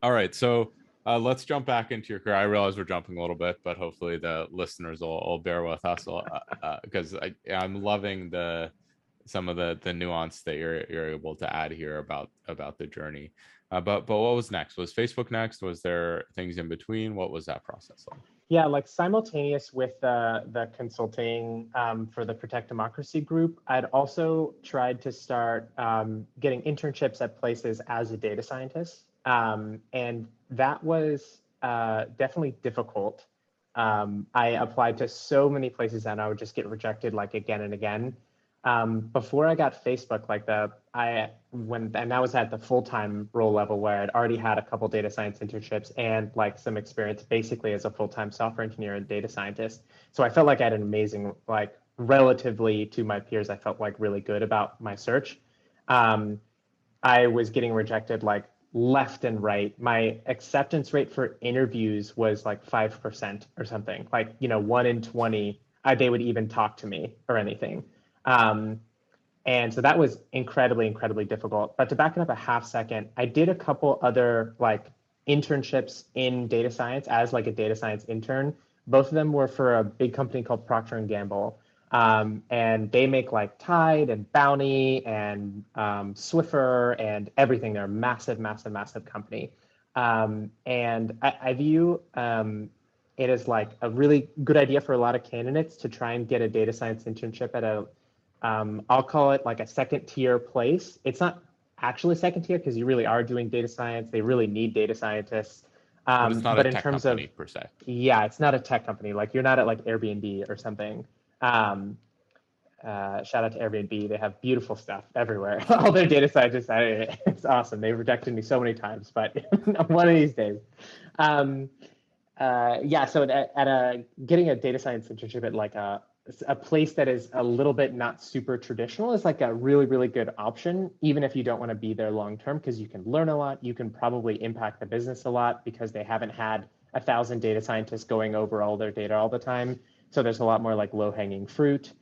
All right, so let's jump back into your career. I realize we're jumping a little bit, but hopefully the listeners will bear with us because I'm loving the some of the nuance that you're able to add here about the journey. But what was next? Was Facebook next? Was there things in between? What was that process like? Yeah, like simultaneous with the consulting for the Protect Democracy group, I'd also tried to start getting internships at places as a data scientist. And that was definitely difficult. I applied to so many places and I would just get rejected like again and again. Before I got Facebook, like and I was at the full-time role level where I'd already had a couple data science internships and like some experience basically as a full-time software engineer and data scientist. So I felt like I had an amazing, like relatively to my peers, I felt like really good about my search. Um, I was getting rejected like left and right. My acceptance rate for interviews was like 5% or something. Like, 1 in 20, they would even talk to me or anything. Um, and so that was incredibly, incredibly difficult. But to back it up a half second, I did a couple other like internships in data science as like a data science intern. Both of them were for a big company called Procter and Gamble. And they make like Tide and Bounty and Swiffer and everything. They're a massive, massive, massive company. And I view it as like a really good idea for a lot of candidates to try and get a data science internship at I'll call it like a second tier place. It's not actually second tier because you really are doing data science. They really need data scientists. But it's not a But in tech terms of, company per se. yeah, it's not a tech company. Like you're not at like Airbnb or something. Um, Shout out to Airbnb. They have beautiful stuff everywhere. All their data scientists, it's awesome. They've rejected me so many times, but one of these days. Um, yeah, so getting a data science internship at like a place that is a little bit not super traditional is like a really, really good option, even if you don't want to be there long term, because you can learn a lot. You can probably impact the business a lot because they haven't had 1,000 data scientists going over all their data all the time. So there's a lot more like low hanging fruit.